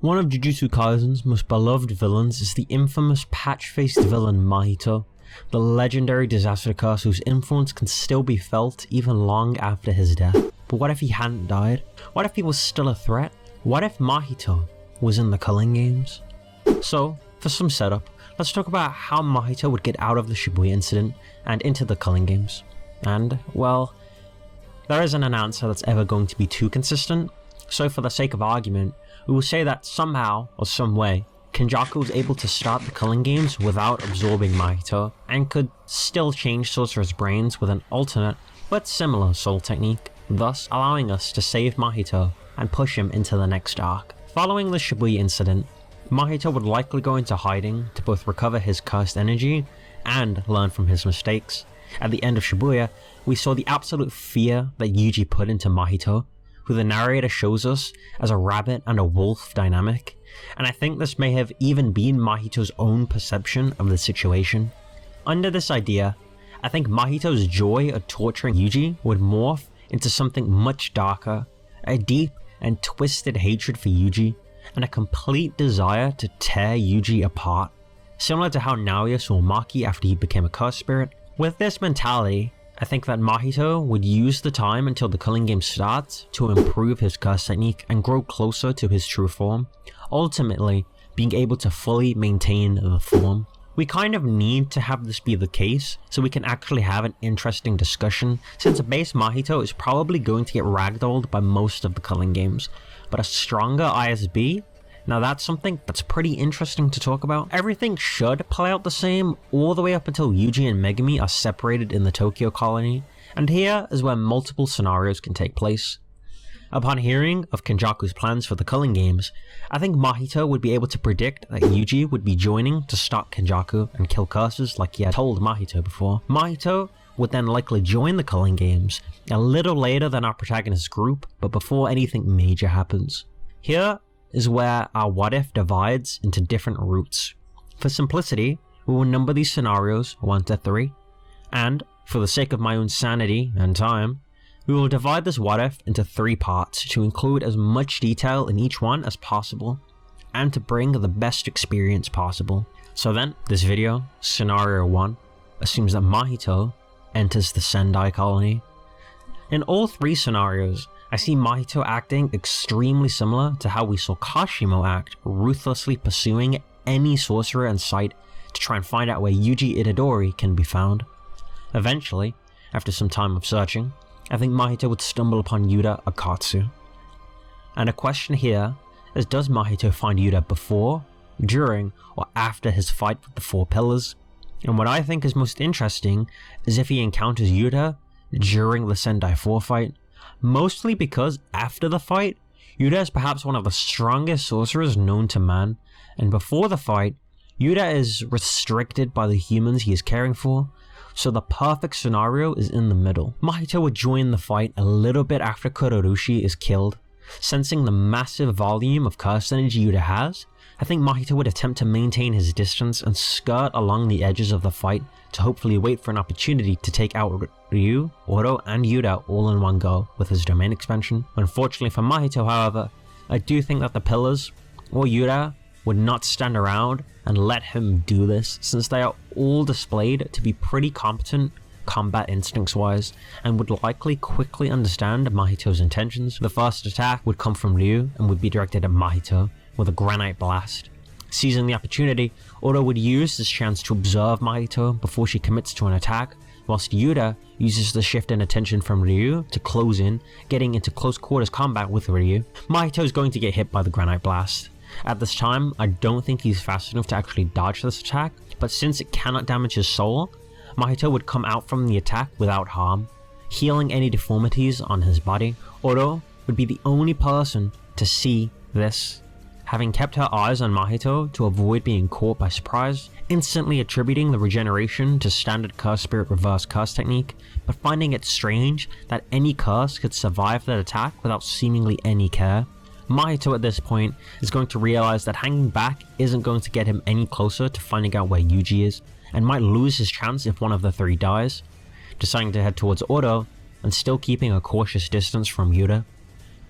One of Jujutsu Kaisen's most beloved villains is the infamous patch-faced villain Mahito, the legendary disaster curse whose influence can still be felt even long after his death. But what if he hadn't died? What if he was still a threat? What if Mahito was in the Culling games? So, for some setup, let's talk about how Mahito would get out of the Shibuya incident and into the Culling games. And, well, there isn't an answer that's ever going to be too consistent, so for the sake of argument, we will say that somehow, or some way, Kenjaku was able to start the Culling games without absorbing Mahito, and could still change Sorcerer's brains with an alternate, but similar soul technique, thus allowing us to save Mahito and push him into the next arc. Following the Shibuya incident, Mahito would likely go into hiding to both recover his cursed energy and learn from his mistakes. At the end of Shibuya, we saw the absolute fear that Yuji put into Mahito, who the narrator shows us as a rabbit and a wolf dynamic, and I think this may have even been Mahito's own perception of the situation. Under this idea, I think Mahito's joy of torturing Yuji would morph into something much darker, a deep and twisted hatred for Yuji, and a complete desire to tear Yuji apart, similar to how Naoya saw Maki after he became a curse spirit. With this mentality, I think that Mahito would use the time until the Culling game starts to improve his curse technique and grow closer to his true form, ultimately being able to fully maintain the form. We kind of need to have this be the case so we can actually have an interesting discussion, since a base Mahito is probably going to get ragdolled by most of the Culling games, but a stronger ISB? Now that's something that's pretty interesting to talk about. Everything should play out the same all the way up until Yuji and Megumi are separated in the Tokyo colony, and here is where multiple scenarios can take place. Upon hearing of Kenjaku's plans for the Culling games, I think Mahito would be able to predict that Yuji would be joining to stop Kenjaku and kill curses like he had told Mahito before. Mahito would then likely join the Culling games a little later than our protagonist group, but before anything major happens. Here is where our what if divides into different routes. For simplicity, we will number these scenarios 1 to 3, and for the sake of my own sanity and time, we will divide this what if into 3 parts to include as much detail in each one as possible, and to bring the best experience possible. So then, this video, scenario 1, assumes that Mahito enters the Sendai colony. In all 3 scenarios, I see Mahito acting extremely similar to how we saw Kashimo act, ruthlessly pursuing any sorcerer in sight to try and find out where Yuji Itadori can be found. Eventually, after some time of searching, I think Mahito would stumble upon Yuta okkotsu. And a question here is, does Mahito find Yuta before, during, or after his fight with the 4 pillars? And what I think is most interesting is if he encounters Yuta during the Sendai 4 fight, mostly because after the fight, Yuta is perhaps one of the strongest sorcerers known to man, and before the fight, Yuta is restricted by the humans he is caring for, so the perfect scenario is in the middle. Mahito would join the fight a little bit after Kurorushi is killed. Sensing the massive volume of curse energy Yuta has, I think Mahito would attempt to maintain his distance and skirt along the edges of the fight to hopefully wait for an opportunity to take out Ryu, Oro, and Yuta all in one go with his domain expansion. Unfortunately for Mahito, however, I do think that the pillars, or Yuta, would not stand around and let him do this, since they are all displayed to be pretty competent combat instincts wise, and would likely quickly understand Mahito's intentions. The first attack would come from Ryu and would be directed at Mahito with a granite blast. Seizing the opportunity, Oro would use this chance to observe Mahito before she commits to an attack, whilst Yuta uses the shift in attention from Ryu to close in, getting into close quarters combat with Ryu. Mahito is going to get hit by the granite blast. At this time, I don't think he's fast enough to actually dodge this attack, but since it cannot damage his soul, Mahito would come out from the attack without harm, healing any deformities on his body. Oro would be the only person to see this, having kept her eyes on Mahito to avoid being caught by surprise, instantly attributing the regeneration to standard curse spirit reverse curse technique, but finding it strange that any curse could survive that attack without seemingly any care. Mahito at this point is going to realize that hanging back isn't going to get him any closer to finding out where Yuji is, and might lose his chance if one of the 3 dies, deciding to head towards Oro and still keeping a cautious distance from Yuta.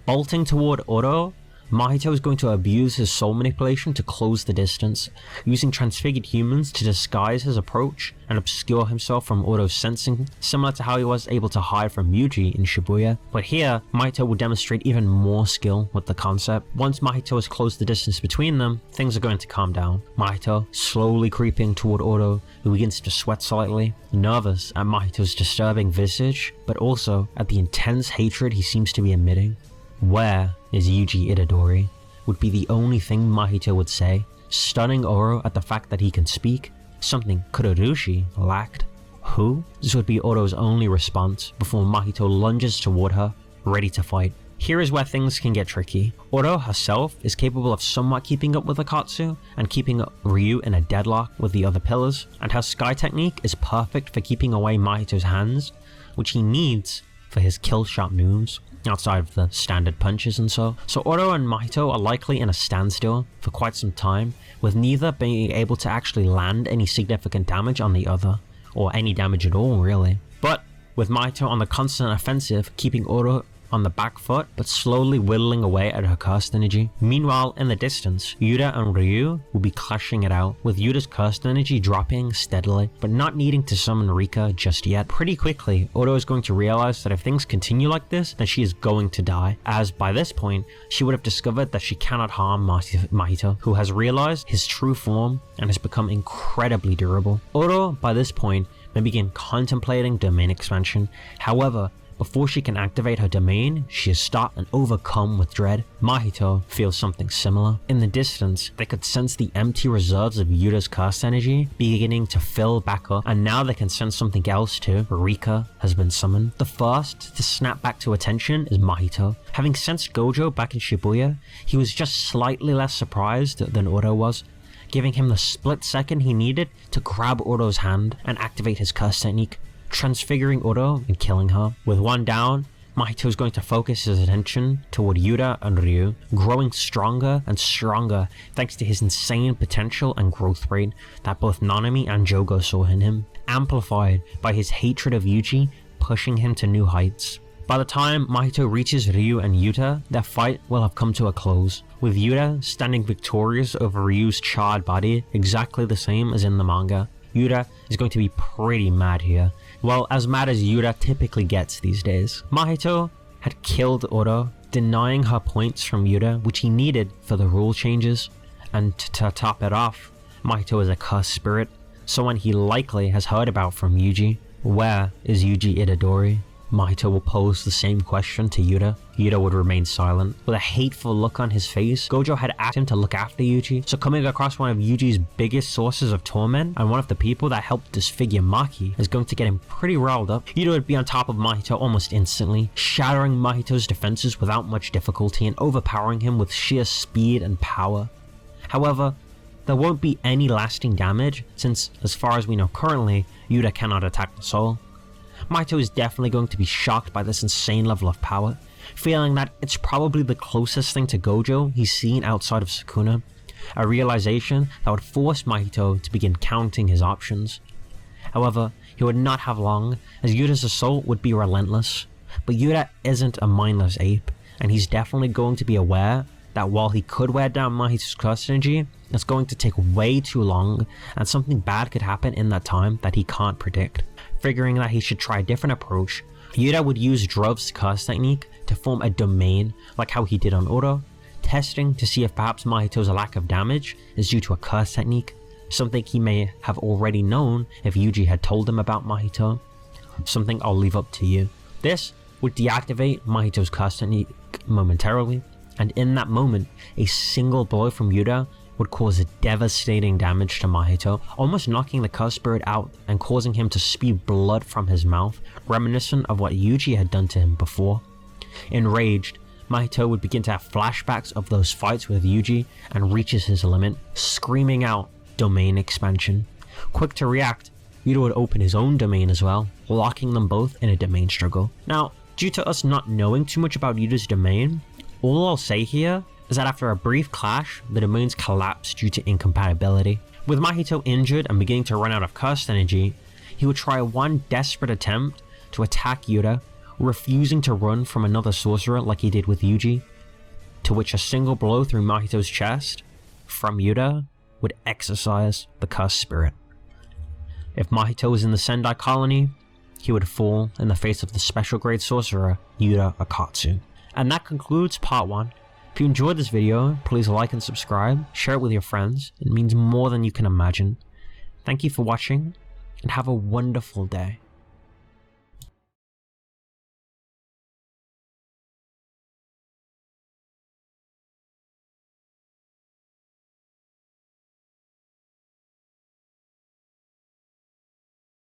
Bolting toward Oro, Mahito is going to abuse his soul manipulation to close the distance, using transfigured humans to disguise his approach and obscure himself from Oto's sensing, similar to how he was able to hide from Yuji in Shibuya. But here, Mahito will demonstrate even more skill with the concept. Once Mahito has closed the distance between them, things are going to calm down. Mahito slowly creeping toward Oto, who begins to sweat slightly, nervous at Mahito's disturbing visage, but also at the intense hatred he seems to be emitting. "Where is Yuji Itadori?" would be the only thing Mahito would say, stunning Oro at the fact that he can speak, something Kurorushi lacked. "Who?" This would be Oro's only response before Mahito lunges toward her, ready to fight. Here is where things can get tricky. Oro herself is capable of somewhat keeping up with okkotsu and keeping Ryu in a deadlock with the other pillars, and her sky technique is perfect for keeping away Mahito's hands, which he needs for his kill shot moves, outside of the standard punches and so. So Oro and Mahito are likely in a standstill for quite some time, with neither being able to actually land any significant damage on the other, or any damage at all really. But with Mahito on the constant offensive, keeping Oro on the back foot, but slowly whittling away at her cursed energy. Meanwhile, in the distance, Yuta and Ryu will be clashing it out, with Yuta's cursed energy dropping steadily, but not needing to summon Rika just yet. Pretty quickly, Oto is going to realize that if things continue like this, then she is going to die, as by this point, she would have discovered that she cannot harm Mahito, who has realized his true form and has become incredibly durable. Oto, by this point, may begin contemplating domain expansion. However, before she can activate her domain, she is stopped and overcome with dread. Mahito feels something similar. In the distance, they could sense the empty reserves of Yuta's cursed energy beginning to fill back up, and now they can sense something else too. Rika has been summoned. The first to snap back to attention is Mahito. Having sensed Gojo back in Shibuya, he was just slightly less surprised than Oto was, giving him the split second he needed to grab Oto's hand and activate his curse technique, transfiguring Oto and killing her. With one down, Mahito is going to focus his attention toward Yuta and Ryu, growing stronger and stronger thanks to his insane potential and growth rate that both Nanami and Jogo saw in him, amplified by his hatred of Yuji, pushing him to new heights. By the time Mahito reaches Ryu and Yuta, their fight will have come to a close, with Yuta standing victorious over Ryu's charred body, exactly the same as in the manga. Yuta is going to be pretty mad here. Well, as mad as Yuta typically gets these days. Mahito had killed Oto, denying her points from Yuta, which he needed for the rule changes. And to top it off, Mahito is a cursed spirit, someone he likely has heard about from Yuji. Where is Yuji Itadori? Mahito will pose the same question to Yuta. Yuta would remain silent. With a hateful look on his face, Gojo had asked him to look after Yuji, so coming across one of Yuji's biggest sources of torment and one of the people that helped disfigure Maki is going to get him pretty riled up. Yuta would be on top of Mahito almost instantly, shattering Mahito's defenses without much difficulty and overpowering him with sheer speed and power. However, there won't be any lasting damage since, as far as we know currently, Yuta cannot attack the soul. Mahito is definitely going to be shocked by this insane level of power, feeling that it's probably the closest thing to Gojo he's seen outside of Sukuna, a realization that would force Mahito to begin counting his options. However, he would not have long, as Yuta's assault would be relentless, but Yuta isn't a mindless ape, and he's definitely going to be aware that while he could wear down Mahito's curse energy, it's going to take way too long, and something bad could happen in that time that he can't predict. Figuring that he should try a different approach, Yuta would use Drov's curse technique to form a domain like how he did on Oto, testing to see if perhaps Mahito's lack of damage is due to a curse technique, something he may have already known if Yuji had told him about Mahito, something I'll leave up to you. This would deactivate Mahito's curse technique momentarily, and in that moment, a single blow from Yuta would cause devastating damage to Mahito, almost knocking the cursed spirit out and causing him to spew blood from his mouth, reminiscent of what Yuji had done to him before. Enraged, Mahito would begin to have flashbacks of those fights with Yuji and reaches his limit, screaming out domain expansion. Quick to react, Yuta would open his own domain as well, locking them both in a domain struggle. Now, due to us not knowing too much about Yuta's domain, all I'll say here is that after a brief clash, the domains collapsed due to incompatibility. With Mahito injured and beginning to run out of cursed energy, he would try one desperate attempt to attack Yuta, refusing to run from another sorcerer like he did with Yuji. to which a single blow through Mahito's chest from Yuta would exorcise the cursed spirit. If Mahito was in the Sendai colony, he would fall in the face of the special grade sorcerer Yuta Okkotsu. And that concludes part 1. If you enjoyed this video, please like and subscribe, share it with your friends, it means more than you can imagine. Thank you for watching, and have a wonderful day.